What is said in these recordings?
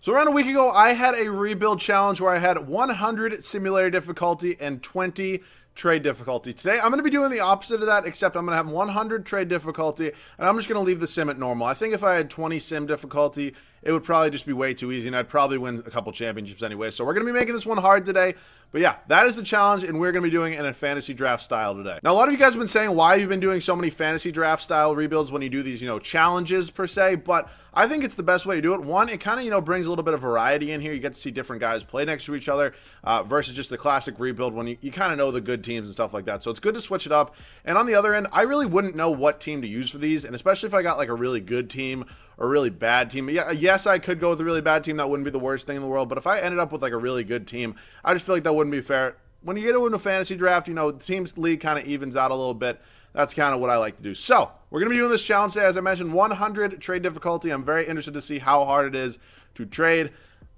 So around a week ago, I had a rebuild challenge where I had 100 simulator difficulty and 20 trade difficulty. Today, I'm going to be doing the opposite of that, except I'm going to have 100 trade difficulty, and I'm just going to leave the sim at normal. I think if I had 20 sim difficulty, it would probably just be way too easy, and I'd probably win a couple championships anyway. So we're going to be making this one hard today. But yeah, that is the challenge, and we're going to be doing it in a fantasy draft style today. Now, a lot of you guys have been saying why you've been doing so many fantasy draft style rebuilds when you do these, challenges per se, but I think it's the best way to do it. One, it kind of, brings a little bit of variety in here. You get to see different guys play next to each other versus just the classic rebuild when you kind of know the good teams and stuff like that. So it's good to switch it up. And on the other end, I really wouldn't know what team to use for these, and especially if I got like a really good team or a really bad team. Yeah, yes, I could go with a really bad team. That wouldn't be the worst thing in the world. But if I ended up with like a really good team, I just feel like that wouldn't be fair. When you get into a fantasy draft, the team's league kind of evens out a little bit. That's kind of what I like to do. So we're going to be doing this challenge today. As I mentioned, 100 trade difficulty. I'm very interested to see how hard it is to trade.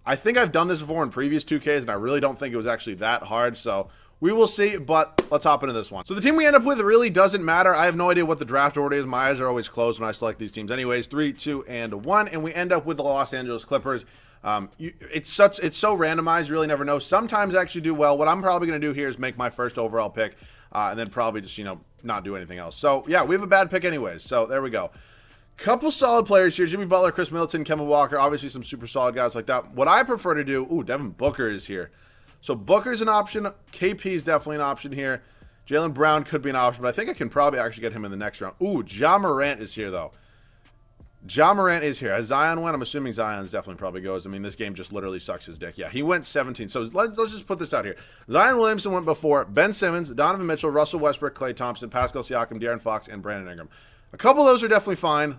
I think I've done this before in previous 2Ks, and I really don't think it was actually that hard. So we will see, but let's hop into this one. So the team we end up with really doesn't matter. I have no idea what the draft order is. My eyes are always closed when I select these teams. Anyways, 3, 2, and 1, and we end up with the Los Angeles Clippers. It's so randomized, you really never know. Sometimes I actually do well. What I'm probably going to do here is make my first overall pick, and then probably just, not do anything else. So, yeah, we have a bad pick anyways. So, there we go. Couple solid players here. Jimmy Butler, Chris Middleton, Kemba Walker. Obviously, some super solid guys like that. What I prefer to do... Ooh, Devin Booker is here. So, Booker's an option. KP is definitely an option here. Jaylen Brown could be an option, but I think I can probably actually get him in the next round. Ooh, Ja Morant is here, though. Ja Morant is here. As Zion went, I'm assuming Zion's definitely probably goes. I mean, this game just literally sucks his dick. Yeah, he went 17. So let's just put this out here. Zion Williamson went before. Ben Simmons, Donovan Mitchell, Russell Westbrook, Klay Thompson, Pascal Siakam, De'Aaron Fox, and Brandon Ingram. A couple of those are definitely fine.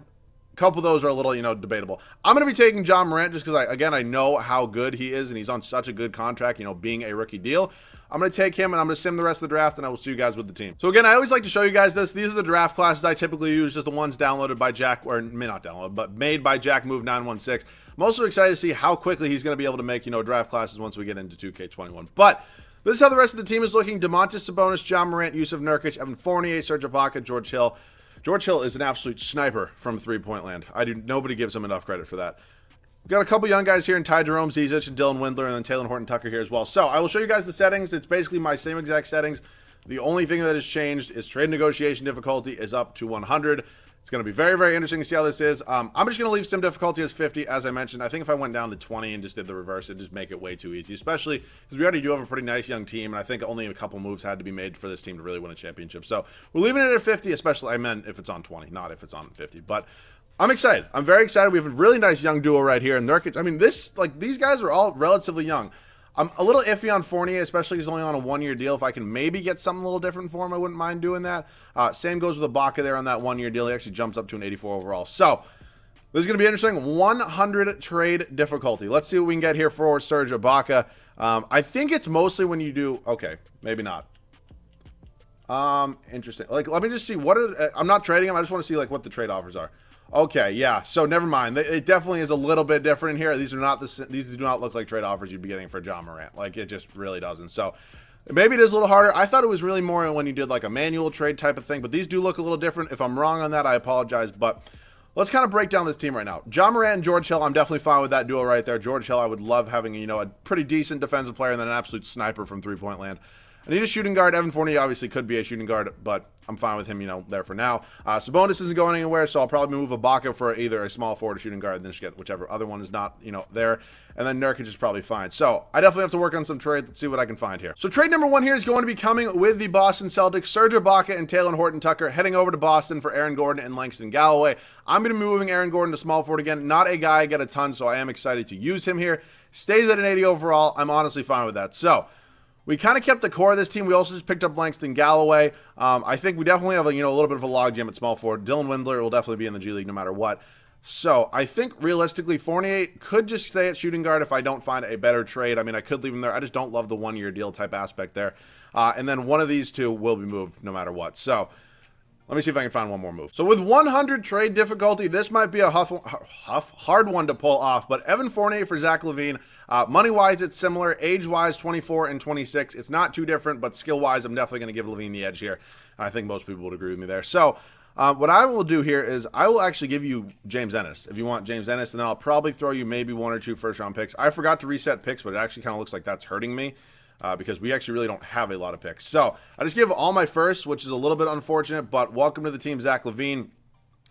A couple of those are a little, debatable. I'm going to be taking Ja Morant just because, I know how good he is, and he's on such a good contract, being a rookie deal. I'm going to take him, and I'm going to sim the rest of the draft, and I will see you guys with the team. So again, I always like to show you guys this. These are the draft classes I typically use, just the ones downloaded by Jack, or not downloaded, but made by Jack Move 916. I'm also excited to see how quickly he's going to be able to make, draft classes once we get into 2K21. But this is how the rest of the team is looking. Domantas Sabonis, Ja Morant, Yusuf Nurkic, Evan Fournier, Serge Ibaka, George Hill. George Hill is an absolute sniper from three-point land. Nobody gives him enough credit for that. We've got a couple young guys here in Ty Jerome, Zizic, and Dylan Windler, and then Taylor Horton Tucker here as well. So I will show you guys the settings. It's basically my same exact settings. The only thing that has changed is trade negotiation difficulty is up to 100. It's going to be very, very interesting to see how this is. I'm just going to leave sim difficulty as 50, as I mentioned. I think if I went down to 20 and just did the reverse, it'd just make it way too easy, especially because we already do have a pretty nice young team, and I think only a couple moves had to be made for this team to really win a championship. So we're leaving it at 50, especially, I meant if it's on 20, not if it's on 50. But I'm excited. I'm very excited. We have a really nice young duo right here. And Nurkic, I mean, these guys are all relatively young. I'm a little iffy on Fournier, especially he's only on a one-year deal. If I can maybe get something a little different for him, I wouldn't mind doing that. Same goes with Ibaka there on that one-year deal. He actually jumps up to an 84 overall. So this is going to be interesting. 100 trade difficulty. Let's see what we can get here for Serge Ibaka. I think it's mostly when you do... Okay, maybe not. Interesting. Let me just see. I'm not trading him. I just want to see what the trade offers are. Okay, yeah. So never mind. It definitely is a little bit different here. These do not look like trade offers you'd be getting for Ja Morant. It just really doesn't. So maybe it is a little harder. I thought it was really more when you did a manual trade type of thing, but these do look a little different. If I'm wrong on that, I apologize. But let's kind of break down this team right now. Ja Morant and George Hill, I'm definitely fine with that duo right there. George Hill, I would love having a pretty decent defensive player and then an absolute sniper from three-point land. I need a shooting guard. Evan Fournier obviously could be a shooting guard, but I'm fine with him, there for now. Sabonis isn't going anywhere, so I'll probably move Ibaka for either a small forward or shooting guard, and then just get whichever other one is not, there. And then Nurkic is probably fine. So I definitely have to work on some trades. Let's see what I can find here. So trade number 1 here is going to be coming with the Boston Celtics. Serge Ibaka and Taylor Horton Tucker heading over to Boston for Aaron Gordon and Langston Galloway. I'm going to be moving Aaron Gordon to small forward again. Not a guy I get a ton, so I am excited to use him here. Stays at an 80 overall. I'm honestly fine with that. So we kind of kept the core of this team. We also just picked up Langston Galloway. I think we definitely have a little bit of a logjam at small forward. Dylan Windler will definitely be in the G League no matter what. So I think realistically Fournier could just stay at shooting guard if I don't find a better trade. I mean, I could leave him there. I just don't love the one-year deal type aspect there. And then one of these two will be moved no matter what. So let me see if I can find one more move. So with 100 trade difficulty, this might be a hard one to pull off. But Evan Fournier for Zach LaVine. Money-wise, it's similar. Age-wise, 24 and 26. It's not too different, but skill-wise, I'm definitely going to give LaVine the edge here. I think most people would agree with me there. So What I will do here is I will actually give you James Ennis if you want James Ennis, and then I'll probably throw you maybe 1 or 2 first-round picks. I forgot to reset picks, but it actually kind of looks like that's hurting me because we actually really don't have a lot of picks. So I just give all my firsts, which is a little bit unfortunate, but welcome to the team, Zach LaVine.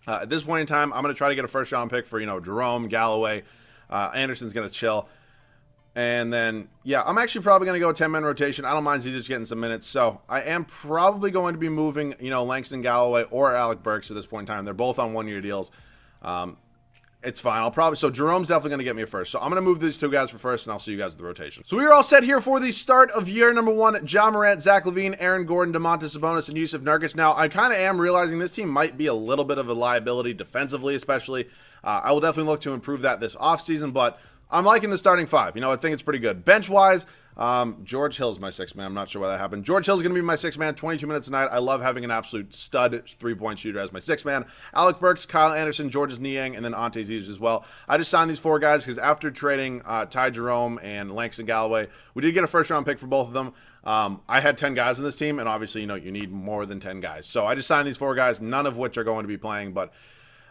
At this point in time, I'm going to try to get a first-round pick for, Jerome, Galloway. Anderson's going to chill. And then, yeah, I'm actually probably going to go 10-man rotation. I don't mind just getting some minutes. So I am probably going to be moving, Langston Galloway or Alec Burks at this point in time. They're both on 1-year deals. It's fine. So Jerome's definitely going to get me a first. So I'm going to move these 2 guys for first, and I'll see you guys at the rotation. So we are all set here for the start of year number 1. Ja Morant, Zach LaVine, Aaron Gordon, Domantas Sabonis, and Jusuf Nurkic. Now, I kind of am realizing this team might be a little bit of a liability defensively, especially. I will definitely look to improve that this offseason, but I'm liking the starting 5. I think it's pretty good. Bench-wise, George Hill's my 6th man. I'm not sure why that happened. George Hill's going to be my 6th man, 22 minutes a night. I love having an absolute stud 3-point shooter as my 6th man. Alec Burks, Kyle Anderson, Georges Niang, and then Ante Zizic as well. I just signed these 4 guys because after trading Ty Jerome and Langston Galloway, we did get a first-round pick for both of them. I had 10 guys in this team, and obviously, you need more than 10 guys. So I just signed these 4 guys, none of which are going to be playing, but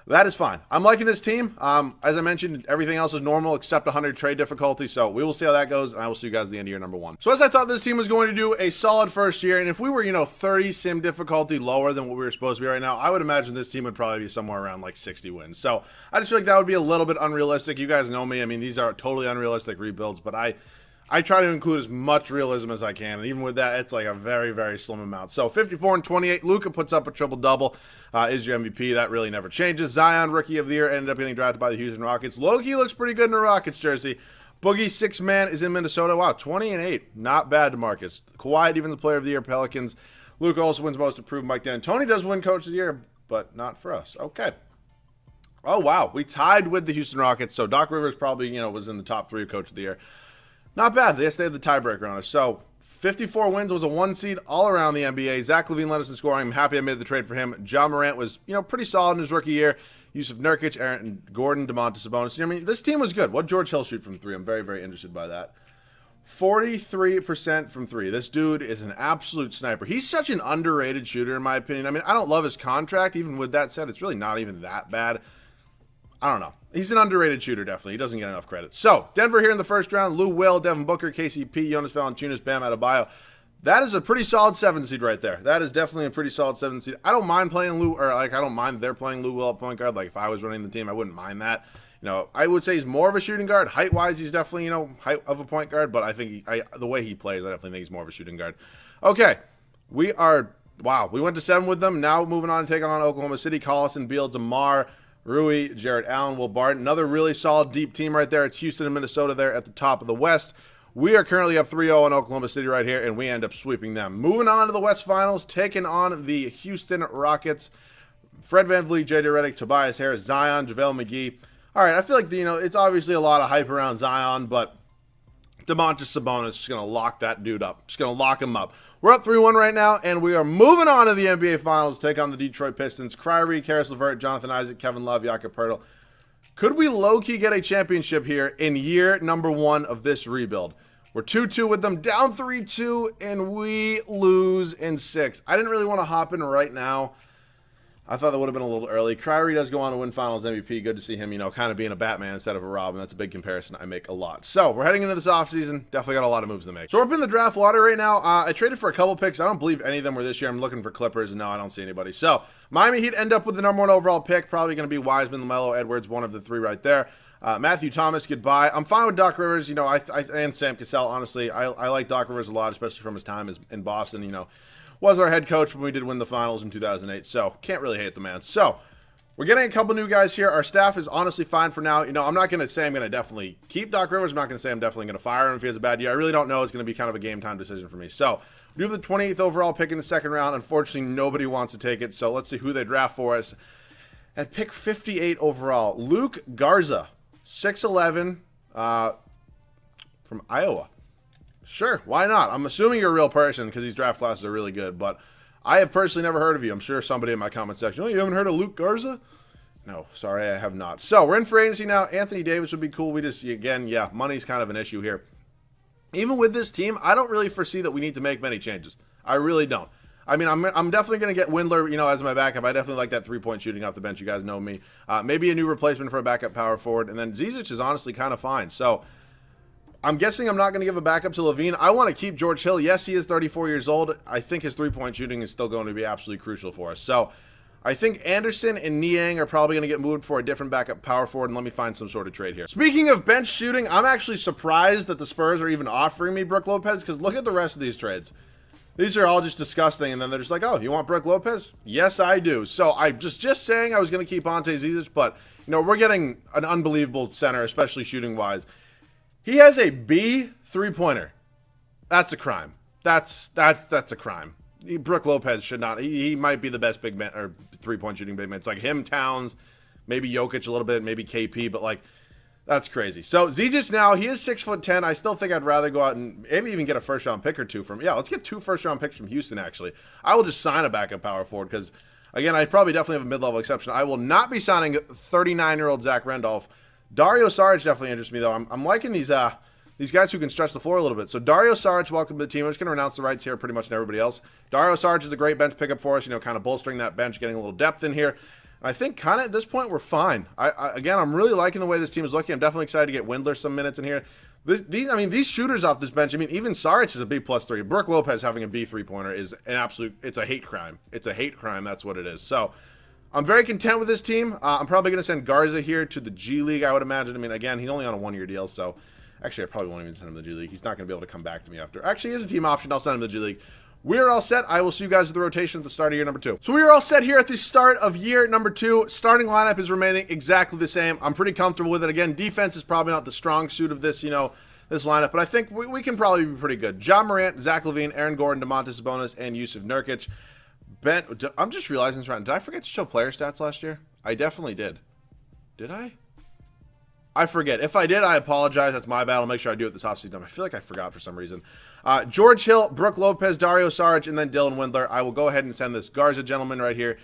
that is fine. I'm liking this team. As I mentioned, everything else is normal except 100 trade difficulty, so we will see how that goes, and I will see you guys at the end of year number 1. So as I thought this team was going to do a solid first year, and if we were, 30 sim difficulty lower than what we were supposed to be right now, I would imagine this team would probably be somewhere around like 60 wins. So I just feel like that would be a little bit unrealistic. You guys know me. I mean, these are totally unrealistic rebuilds, but I try to include as much realism as I can, and even with that, it's like a very, very slim amount. So 54 and 28, Luka puts up a triple-double, is your MVP. That really never changes. Zion, Rookie of the Year, ended up getting drafted by the Houston Rockets. Loki looks pretty good in a Rockets jersey. Boogie, 6th man, is in Minnesota. Wow, 20 and 8. Not bad, DeMarcus. Kawhi, Defensive Player of the Year, Pelicans. Luka also wins Most Improved. Mike D'Antoni does win Coach of the Year, but not for us. Okay. Oh, wow. We tied with the Houston Rockets, so Doc Rivers probably, was in the top 3 of Coach of the Year. Not bad. Yes, they had the tiebreaker on us. So 54 wins, was a 1 seed all around the NBA. Zach LaVine led us in scoring. I'm happy I made the trade for him. Ja Morant was, pretty solid in his rookie year. Jusuf Nurkic, Aaron Gordon, Domantas Sabonis. This team was good. What George Hill shoot from 3? I'm very, very interested by that. 43% from 3. This dude is an absolute sniper. He's such an underrated shooter, in my opinion. I don't love his contract. Even with that said, it's really not even that bad. I don't know. He's an underrated shooter, definitely. He doesn't get enough credit. So, Denver here in the first round. Lou Will, Devin Booker, KCP, Jonas Valanciunas, Bam Adebayo. That is a pretty solid 7 seed right there. That is definitely a pretty solid 7 seed. I don't mind playing Lou, or I don't mind they're playing Lou Will at point guard. Like, if I was running the team, I wouldn't mind that. I would say he's more of a shooting guard. Height-wise, he's definitely, height of a point guard, but I think the way he plays, I definitely think he's more of a shooting guard. Okay. We went to 7 with them. Now moving on to take on Oklahoma City. Collison, Beal, DeMar, Rui, Jarrett Allen, Will Barton. Another really solid deep team right there. It's Houston and Minnesota there at the top of the West. We are currently up 3-0 in Oklahoma City right here, and we end up sweeping them. Moving on to the West Finals, taking on the Houston Rockets. Fred VanVleet, J.J. Redick, Tobias Harris, Zion, JaVale McGee. All right, I feel like, it's obviously a lot of hype around Zion, but Domantas Sabonis is going to lock that dude up. Just going to lock him up. We're up 3-1 right now, and we are moving on to the NBA Finals to take on the Detroit Pistons. Kyrie, Karis LeVert, Jonathan Isaac, Kevin Love, Jakob Poeltl. Could we low-key get a championship here in year number 1 of this rebuild? We're 2-2 with them, down 3-2, and we lose in 6. I didn't really want to hop in right now. I thought that would have been a little early. Kyrie does go on to win Finals MVP. Good to see him, kind of being a Batman instead of a Robin. That's a big comparison I make a lot. So, we're heading into this offseason. Definitely got a lot of moves to make. So, we're up in the draft lottery right now. I traded for a couple picks. I don't believe any of them were this year. I'm looking for Clippers, and no, I don't see anybody. So, Miami Heat end up with the number 1 overall pick. Probably going to be Wiseman, LaMelo, Edwards, one of the 3 right there. Matthew Thomas, goodbye. I'm fine with Doc Rivers, and Sam Cassell, honestly. I like Doc Rivers a lot, especially from his time in Boston, was our head coach when we did win the finals in 2008, so can't really hate the man. So, we're getting a couple new guys here. Our staff is honestly fine for now. I'm not going to say I'm going to definitely keep Doc Rivers. I'm not going to say I'm definitely going to fire him if he has a bad year. I really don't know. It's going to be kind of a game-time decision for me. So, we have the 28th overall pick in the second round. Unfortunately, nobody wants to take it, so let's see who they draft for us. At pick 58 overall, Luke Garza, 6'11", from Iowa. Sure, why not? I'm assuming you're a real person because these draft classes are really good, but I have personally never heard of you. I'm sure somebody in my comment section, you haven't heard of Luke Garza? No, sorry, I have not. So, we're in free agency now. Anthony Davis would be cool. We just, again, money's kind of an issue here. Even with this team, I don't really foresee that we need to make many changes. I really don't. I mean, I'm definitely going to get Windler, you know, as my backup. I definitely like that 3-point shooting off the bench. You guys know me. Maybe a new replacement for a backup power forward. And then Zizic is honestly kind of fine. So I'm guessing I'm not going to give a backup to Levine. I want to keep George Hill. Yes, he is 34 years old. I think his 3-point shooting is still going to be absolutely crucial for us. So I think Anderson and Niang are probably going to get moved for a different backup power forward, and let me find some sort of trade here. Speaking of bench shooting, I'm actually surprised that the Spurs are even offering me Brook Lopez, because look at the rest of these trades. These are all just disgusting, and then they're just like, oh, you want Brook Lopez? Yes, I do. So I just saying I was going to keep Ante Zizic, but, you know, we're getting an unbelievable center, especially shooting-wise. He has a B 3-pointer. That's a crime. That's a crime. Brook Lopez should not. He might be the best big man or 3-point shooting big man. It's like him, Towns, maybe Jokic a little bit, maybe KP, but like that's crazy. So Zizic now, he is 6'10". I still think I'd rather go out and maybe even get a first-round pick or two from. Yeah, let's get 2 first-round picks from Houston. Actually, I will just sign a backup power forward because, again, I probably definitely have a mid-level exception. I will not be signing 39-year-old Zach Randolph. Dario Saric definitely interests me though. I'm liking these guys who can stretch the floor a little bit. So Dario Saric, welcome to the team. I'm just going to announce the rights here pretty much to everybody else. Dario Saric is a great bench pickup for us, you know, kind of bolstering that bench, getting a little depth in here. And I think kind of at this point we're fine. Again, I'm really liking the way this team is looking. I'm definitely excited to get Windler some minutes in here. These shooters off this bench, I mean, even Saric is a B+3. Brook Lopez having a B 3-pointer is an absolute, it's a hate crime. It's a hate crime. That's what it is. So I'm very content with this team. I'm probably going to send Garza here to the G League, I would imagine. I mean, again, he's only on a 1-year deal, so actually, I probably won't even send him to the G League. He's not going to be able to come back to me after. Actually, he is a team option. I'll send him to the G League. We're all set. I will see you guys at the rotation at the start of year number 2. So we are all set here at the start of year number 2. Starting lineup is remaining exactly the same. I'm pretty comfortable with it. Again, defense is probably not the strong suit of this, you know, this lineup, but I think we can probably be pretty good. John Morant, Zach LaVine, Aaron Gordon, Domantas Sabonis, and Yusuf Nurkic. I'm just realizing this right now. Did I forget to show player stats last year? I definitely did. Did I? I forget. If I did, I apologize. That's my bad. I'll make sure I do it this offseason. I feel like I forgot for some reason. George Hill, Brook Lopez, Dario Saric, and then Dylan Windler. I will go ahead and send this Garza gentleman right here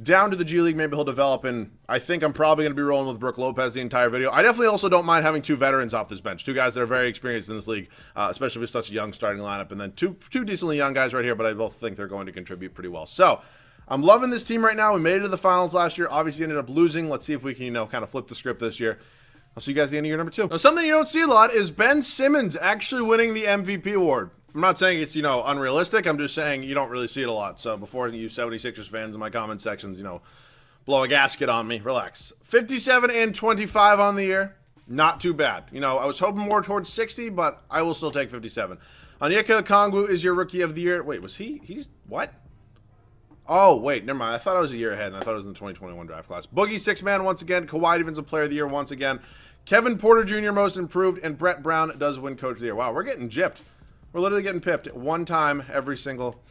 down to the G League. Maybe he'll develop, and I think I'm probably going to be rolling with Brook Lopez the entire video. I definitely also don't mind having 2 veterans off this bench. 2 guys that are very experienced in this league, especially with such a young starting lineup. And then two decently young guys right here, but I both think they're going to contribute pretty well. So I'm loving this team right now. We made it to the finals last year. Obviously ended up losing. Let's see if we can, you know, kind of flip the script this year. I'll see you guys at the end of year number 2. Now, something you don't see a lot is Ben Simmons actually winning the MVP award. I'm not saying it's, you know, unrealistic. I'm just saying you don't really see it a lot. So before you 76ers fans in my comment sections, you know, blow a gasket on me, relax. 57 and 25 on the year. Not too bad. You know, I was hoping more towards 60, but I will still take 57. Onyeka Okongwu is your rookie of the year. Wait, was he's what? Oh, wait, never mind. I thought I was a year ahead, and I thought it was in the 2021 draft class. Boogie, 6-man once again. Kawhi Defensive Player of the Year once again. Kevin Porter Jr., Most Improved, and Brett Brown does win Coach of the Year. Wow, we're getting gypped. We're literally getting pipped one time every single.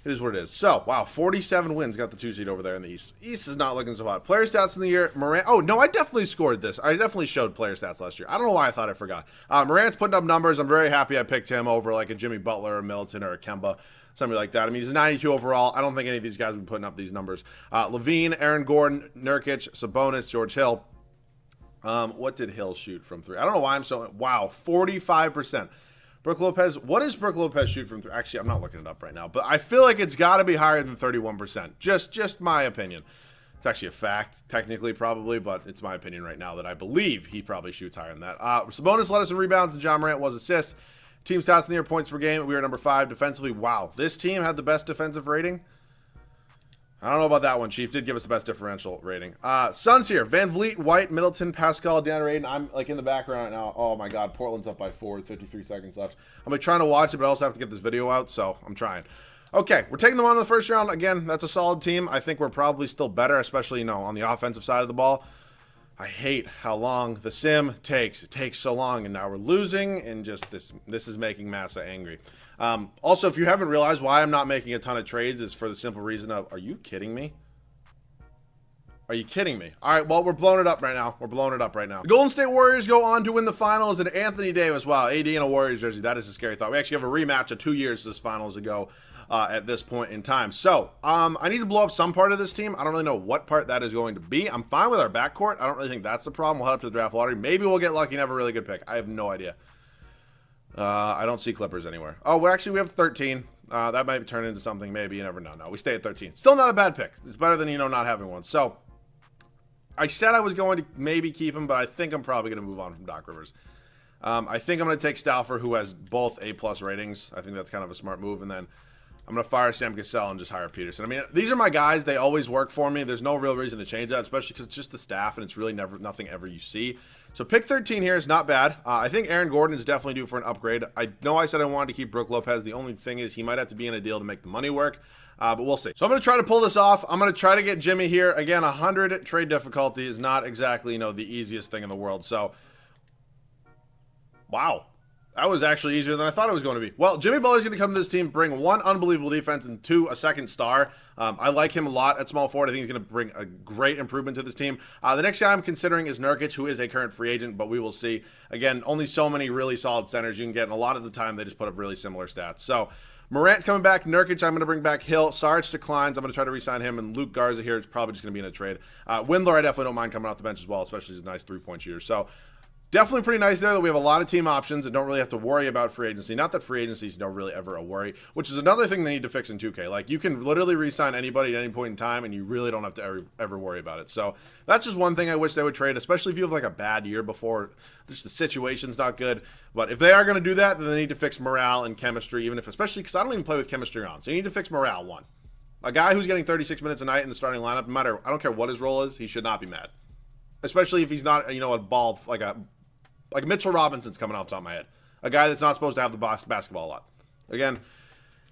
It is what it is. So, wow, 47 wins. Got the 2 seed over there in the East. East is not looking so hot. Player stats in the year. Morant. Oh, no, I definitely scored this. I definitely showed player stats last year. I don't know why I thought I forgot. Morant's putting up numbers. I'm very happy I picked him over like a Jimmy Butler or Middleton or a Kemba. Something like that. I mean, he's a 92 overall. I don't think any of these guys would be putting up these numbers. LaVine, Aaron Gordon, Nurkic, Sabonis, George Hill. What did Hill shoot from 3? I don't know why I'm so... Wow, 45%. Brook Lopez, what does Brook Lopez shoot from 3? Actually, I'm not looking it up right now, but I feel like it's got to be higher than 31%. Just my opinion. It's actually a fact, technically, probably, but it's my opinion right now that I believe he probably shoots higher than that. Sabonis led us in rebounds, and John Morant was assists. Team stats in the year, points per game. We were number 5 defensively. Wow, this team had the best defensive rating. I don't know about that one. Chief did give us the best differential rating. Suns here. Van Vliet, White, Middleton, Pascal, DeAndre Ayton. I'm like in the background right now. Oh my God, Portland's up by 4 with 53 seconds left. I'm like trying to watch it, but I also have to get this video out, so I'm trying. Okay, we're taking them on in the first round. Again, that's a solid team. I think we're probably still better, especially, you know, on the offensive side of the ball. I hate how long the sim takes. It takes so long, and now we're losing, and just this is making Massa angry. Also, if you haven't realized why I'm not making a ton of trades is for the simple reason of, are you kidding me? Are you kidding me? All right, well, we're blowing it up right now. We're blowing it up right now. The Golden State Warriors go on to win the finals, and Anthony Davis, wow, AD in a Warriors jersey. That is a scary thought. We actually have a rematch of 2 years this finals ago. At this point in time. So, I need to blow up some part of this team. I don't really know what part that is going to be. I'm fine with our backcourt. I don't really think that's the problem. We'll head up to the draft lottery. Maybe we'll get lucky and have a really good pick. I have no idea. I don't see Clippers anywhere. Oh, well, actually, we have 13. That might turn into something, maybe. You never know. No, we stay at 13. Still not a bad pick. It's better than, not having one. So, I said I was going to maybe keep him, but I think I'm probably going to move on from Doc Rivers. I think I'm going to take Stauffer, who has both A+ ratings. I think that's kind of a smart move. And then I'm going to fire Sam Cassell and just hire Peterson. I mean, these are my guys. They always work for me. There's no real reason to change that, especially because it's just the staff, and it's really nothing ever you see. So pick 13 here is not bad. I think Aaron Gordon is definitely due for an upgrade. I know I said I wanted to keep Brook Lopez. The only thing is he might have to be in a deal to make the money work. But we'll see. So I'm going to try to pull this off. I'm going to try to get Jimmy here. Again, 100 trade difficulty is not exactly, the easiest thing in the world. So, wow. That was actually easier than I thought it was going to be. Well, Jimmy Butler's going to come to this team, bring 1, unbelievable defense, and 2, a second star. I like him a lot at small forward. I think he's going to bring a great improvement to this team. The next guy I'm considering is Nurkic, who is a current free agent, but we will see. Again, only so many really solid centers you can get, and a lot of the time they just put up really similar stats. So, Morant's coming back. Nurkic, I'm going to bring back Hill. Sarge declines. I'm going to try to re-sign him. And Luke Garza here is probably just going to be in a trade. Windler, I definitely don't mind coming off the bench as well, especially as a nice three-point shooter. So, definitely pretty nice there that we have a lot of team options and don't really have to worry about free agency. Not that free agency is really ever a worry, which is another thing they need to fix in 2K. Like, you can literally re-sign anybody at any point in time, and you really don't have to ever worry about it. So that's just one thing I wish they would trade, especially if you have like a bad year before. Just the situation's not good. But if they are going to do that, then they need to fix morale and chemistry, especially because I don't even play with chemistry on. So you need to fix morale, one. A guy who's getting 36 minutes a night in the starting lineup, no matter, I don't care what his role is, he should not be mad. Especially if he's not, a ball, like Mitchell Robinson's coming off the top of my head. A guy that's not supposed to have the basketball a lot. Again,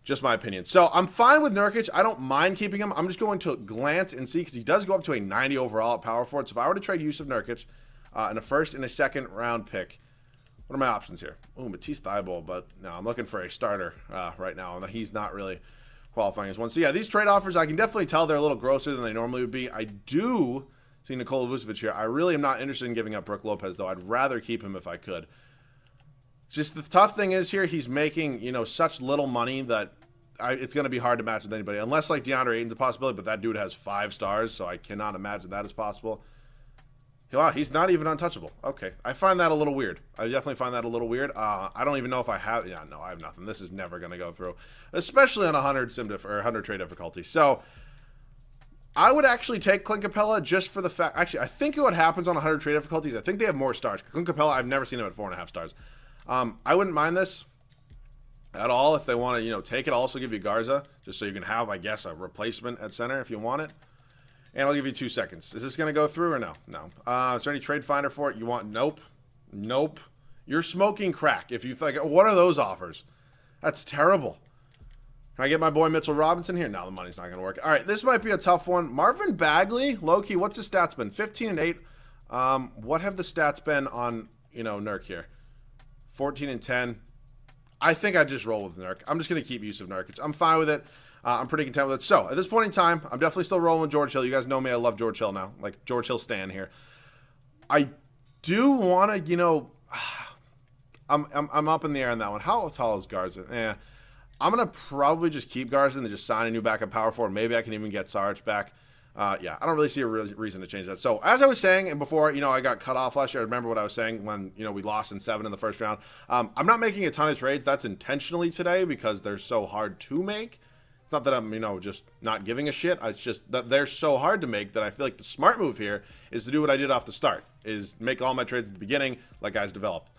just my opinion. So I'm fine with Nurkic. I don't mind keeping him. I'm just going to glance and see because he does go up to a 90 overall at power forward. So if I were to trade Yusuf Nurkic in a first and a second round pick, what are my options here? Oh, Matisse Thybulle, but no, I'm looking for a starter right now. He's not really qualifying as one. So yeah, these trade offers, I can definitely tell they're a little grosser than they normally would be. I do see Nikola Vucevic here. I really am not interested in giving up Brook Lopez, though. I'd rather keep him if I could. Just the tough thing is here, he's making, such little money that it's going to be hard to match with anybody. Unless, like, DeAndre Ayton's a possibility, but that dude has 5 stars, so I cannot imagine that is possible. Wow, he's not even untouchable. Okay, I find that a little weird. I definitely find that a little weird. I don't even know if I have... Yeah, no, I have nothing. This is never going to go through, especially on 100 trade difficulty. So... I would actually take Clint Capella just for the fact... Actually, I think what happens on 100 trade difficulties, I think they have more stars. Clint Capella, I've never seen him at 4.5 stars. I wouldn't mind this at all if they want to, take it. I'll also give you Garza, just so you can have, I guess, a replacement at center if you want it. And I'll give you 2 seconds. Is this going to go through or no? No. Is there any trade finder for it? You want... Nope. Nope. You're smoking crack. If you think... What are those offers? That's terrible. Can I get my boy Mitchell Robinson here? No, the money's not going to work. All right, this might be a tough one. Marvin Bagley, low-key, what's his stats been? 15 and 8. What have the stats been on, Nurk here? 14 and 10. I think I'd just roll with Nurk. I'm just going to keep Yusuf Nurkic. I'm fine with it. I'm pretty content with it. So, at this point in time, I'm definitely still rolling with George Hill. You guys know me. I love George Hill now. Like, George Hill stan here. I do want to, I'm up in the air on that one. How tall is Garza? I'm going to probably just keep Garza and just sign a new backup power forward. Maybe I can even get Sarge back. Yeah, I don't really see a reason to change that. So, as I was saying, and before, I got cut off last year, I remember what I was saying when, we lost in 7 in the first round. I'm not making a ton of trades. That's intentionally today because they're so hard to make. It's not that I'm, just not giving a shit. It's just that they're so hard to make that I feel like the smart move here is to do what I did off the start, is make all my trades at the beginning, let guys develop.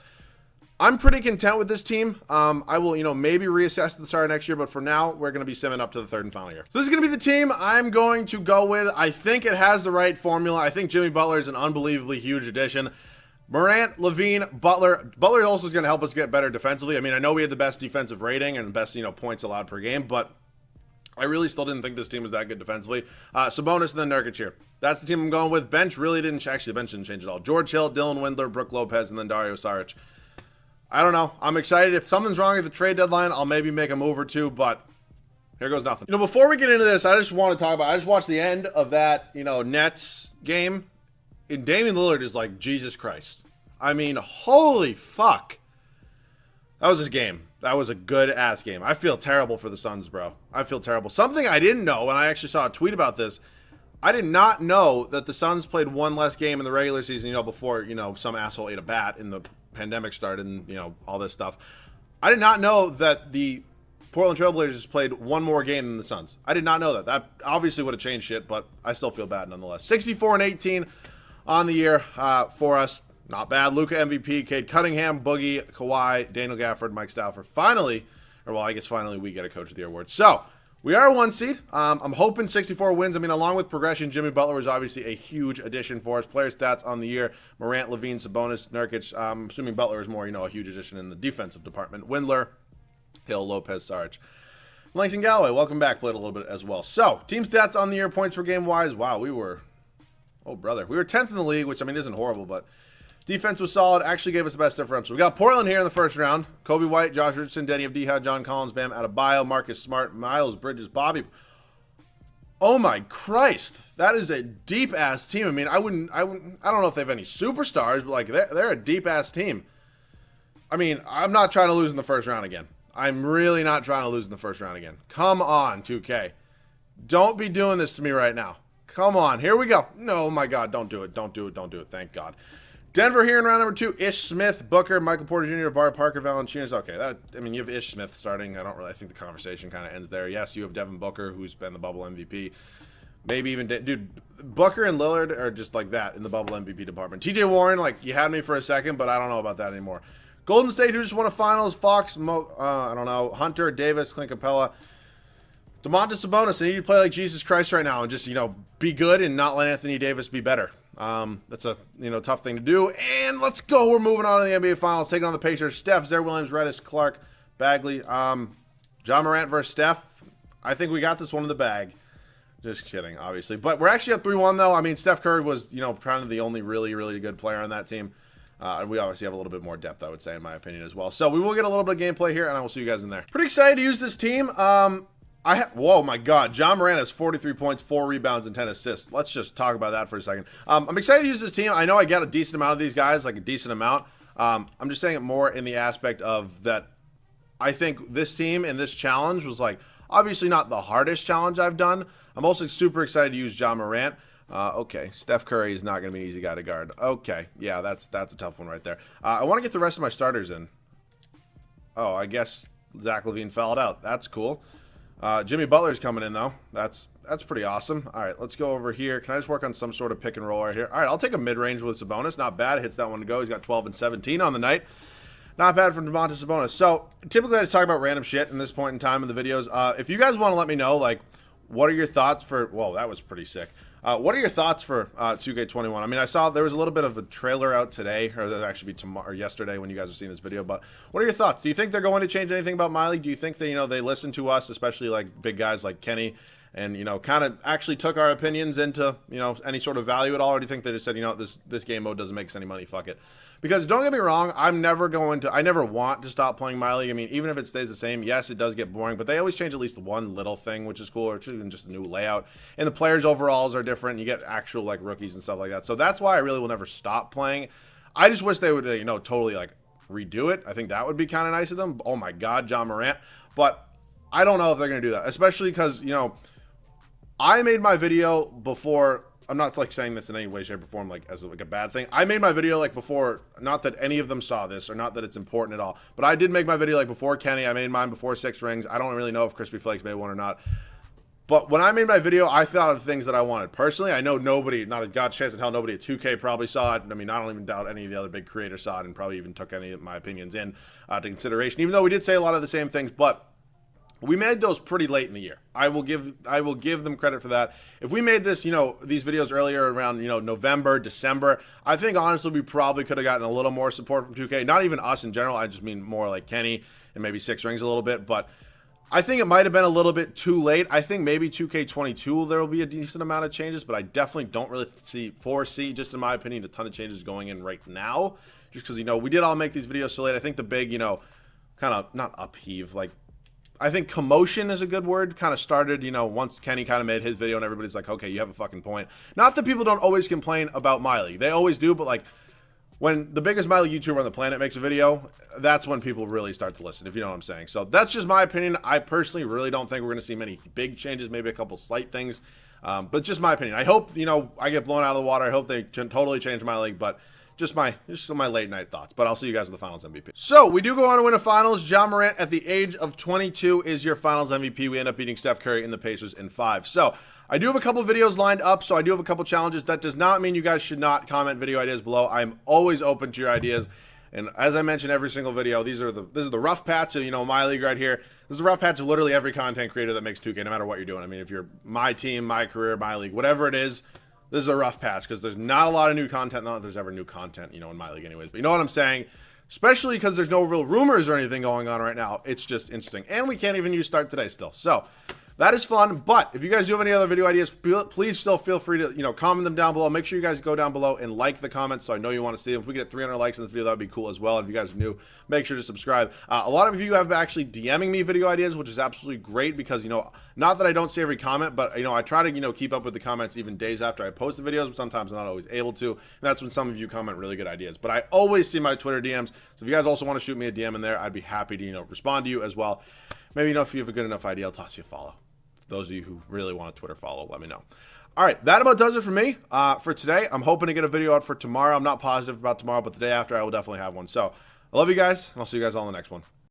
I'm pretty content with this team. I will, maybe reassess at the start of next year, but for now, we're going to be simming up to the 3rd and final year. So this is going to be the team I'm going to go with. I think it has the right formula. I think Jimmy Butler is an unbelievably huge addition. Morant, Levine, Butler. Butler also is going to help us get better defensively. I mean, I know we had the best defensive rating and best, points allowed per game, but I really still didn't think this team was that good defensively. Sabonis and then Nurkic here. That's the team I'm going with. Bench really didn't, actually, the bench didn't change at all. George Hill, Dylan Windler, Brook Lopez, and then Dario Saric. I don't know. I'm excited. If something's wrong at the trade deadline, I'll maybe make a move or two, but here goes nothing. Before we get into this, I just want to talk about, I just watched the end of that, Nets game, and Damian Lillard is like, Jesus Christ. I mean, holy fuck. That was his game. That was a good-ass game. I feel terrible for the Suns, bro. I feel terrible. Something I didn't know, and I actually saw a tweet about this, I did not know that the Suns played one less game in the regular season, before, some asshole ate a bat in the pandemic started and, all this stuff. I did not know that the Portland Trailblazers played one more game than the Suns. I did not know that. That obviously would have changed shit, but I still feel bad nonetheless. 64-18 on the year for us. Not bad. Luka MVP, Cade Cunningham, Boogie, Kawhi, Daniel Gafford, Mike Stafford. Finally, or well, I guess finally we get a Coach of the Year award. So we are a 1 seed. I'm hoping 64 wins. I mean, along with progression, Jimmy Butler was obviously a huge addition for us. Player stats on the year: Morant, Levine, Sabonis, Nurkic. I'm assuming Butler is more, a huge addition in the defensive department. Windler, Hill, Lopez, Sarge. Langston Galloway, welcome back. Played a little bit as well. So, team stats on the year, points per game wise. Wow, we were 10th in the league, which, I mean, isn't horrible, but defense was solid. Actually gave us the best differential. We got Portland here in the first round. Kobe White, Josh Richardson, Denny Avdija, John Collins, Bam Adebayo, Marcus Smart, Miles Bridges, Bobby. Oh my Christ. That is a deep-ass team. I mean, I don't know if they have any superstars, but, like, they're a deep-ass team. I mean, I'm not trying to lose in the first round again. I'm really not trying to lose in the first round again. Come on, 2K. Don't be doing this to me right now. Come on. Here we go. No, my God. Don't do it. Don't do it. Don't do it. Thank God. Denver here in round number 2. Ish Smith, Booker, Michael Porter Jr., Bar Parker, Valanciunas. Okay, you have Ish Smith starting. I think the conversation kind of ends there. Yes, you have Devin Booker, who's been the bubble MVP. Maybe even, dude, Booker and Lillard are just like that in the bubble MVP department. TJ Warren, like, you had me for a second, but I don't know about that anymore. Golden State, who just won a finals. Fox, I don't know. Hunter, Davis, Clint Capella. Domantas Sabonis, I need you to play like Jesus Christ right now and just, be good and not let Anthony Davis be better. That's a, tough thing to do. And let's go. We're moving on to the NBA Finals. Taking on the Pacers. Steph, Zaire Williams, Reddish, Clark, Bagley. John Morant versus Steph. I think we got this one in the bag. Just kidding, obviously. But we're actually up 3-1, though. I mean, Steph Curry was, kind of the only really, really good player on that team. And we obviously have a little bit more depth, I would say, in my opinion, as well. So we will get a little bit of gameplay here, and I will see you guys in there. Pretty excited to use this team. Whoa, my God. John Morant has 43 points, 4 rebounds, and 10 assists. Let's just talk about that for a second. I'm excited to use this team. I know I got a decent amount of these guys, like a decent amount. I'm just saying it more in the aspect of that I think this team and this challenge was, like, obviously not the hardest challenge I've done. I'm also super excited to use John Morant. Okay, Steph Curry is not going to be an easy guy to guard. Okay, yeah, that's a tough one right there. I want to get the rest of my starters in. Oh, I guess Zach LaVine fouled out. That's cool. Jimmy Butler's coming in, though. That's pretty awesome. All right, let's go over here. Can I just work on some sort of pick and roll right here? All right, I'll take a mid-range with Sabonis. Not bad. Hits that one to go. He's got 12 and 17 on the night. Not bad from Domantas Sabonis. So, typically I just talk about random shit in this point in time in the videos. If you guys want to let me know, like, what are your thoughts for... Whoa, that was pretty sick. What are your thoughts for 2K21? I mean, I saw there was a little bit of a trailer out today, or that'll actually be tomorrow or yesterday when you guys are seeing this video. But what are your thoughts? Do you think they're going to change anything about my league? Do you think that they listen to us, especially like big guys like Kenny, and kind of actually took our opinions into any sort of value at all? Or do you think they just said this game mode doesn't make us any money? Fuck it. Because don't get me wrong, I never want to stop playing my league. I mean, even if it stays the same, yes, it does get boring, but they always change at least one little thing, which is cool, or even just a new layout. And the players' overalls are different. You get actual like rookies and stuff like that. So that's why I really will never stop playing. I just wish they would, totally like redo it. I think that would be kind of nice of them. Oh my God, John Morant. But I don't know if they're going to do that, especially because, I made my video before. I'm not like saying this in any way, shape, or form like as like a bad thing. I made my video like before, not that any of them saw this or not that it's important at all, but I did make my video like before Kenny. I made mine before Six Rings. I don't really know if Crispy Flakes made one or not. But when I made my video, I thought of things that I wanted. Personally, I know nobody, not a God's chance in hell, nobody at 2K probably saw it. I mean, I don't even doubt any of the other big creators saw it and probably even took any of my opinions in to consideration, even though we did say a lot of the same things. But we made those pretty late in the year. I will give them credit for that. If we made this, these videos earlier around, November, December, I think honestly we probably could have gotten a little more support from 2K. Not even us in general. I just mean more like Kenny and maybe Six Rings a little bit. But I think it might have been a little bit too late. I think maybe 2K22 there will be a decent amount of changes, but I definitely don't really foresee, just in my opinion, a ton of changes going in right now. Just because, we did all make these videos so late. I think the big, kind of, not upheave, like, I think commotion is a good word, kind of started, once Kenny kind of made his video and everybody's like, okay, you have a fucking point. Not that people don't always complain about my league. They always do, but like when the biggest my league YouTuber on the planet makes a video, that's when people really start to listen, if you know what I'm saying. So that's just my opinion. I personally really don't think we're going to see many big changes, maybe a couple slight things. But just my opinion. I hope, I get blown out of the water. I hope they can totally change my league, but just my late night thoughts. But I'll see you guys with the Finals MVP. So we do go on to win a Finals. Ja Morant at the age of 22 is your Finals MVP. We end up beating Steph Curry and the Pacers in 5. So I do have a couple videos lined up, so I do have a couple challenges. That does not mean you guys should not comment video ideas below. I'm always open to your ideas. And as I mentioned every single video, this is the rough patch of, my league right here. This is a rough patch of literally every content creator that makes 2K, no matter what you're doing. I mean, if you're my team, my career, my league, whatever it is, this is a rough patch because there's not a lot of new content. Not that there's ever new content, in my league anyways. But you know what I'm saying? Especially because there's no real rumors or anything going on right now. It's just interesting. And we can't even use start today still. So that is fun. But if you guys do have any other video ideas, please still feel free to, comment them down below. Make sure you guys go down below and like the comments so I know you want to see them. If we get 300 likes in this video, that would be cool as well. And if you guys are new, make sure to subscribe. A lot of you have actually DMing me video ideas, which is absolutely great because, not that I don't see every comment, but, I try to, keep up with the comments even days after I post the videos, but sometimes I'm not always able to. And that's when some of you comment really good ideas. But I always see my Twitter DMs. So if you guys also want to shoot me a DM in there, I'd be happy to, respond to you as well. Maybe, if you have a good enough idea, I'll toss you a follow. Those of you who really want a Twitter follow, let me know. All right, that about does it for me for today. I'm hoping to get a video out for tomorrow. I'm not positive about tomorrow, but the day after I will definitely have one. So I love you guys, and I'll see you guys all in the next one.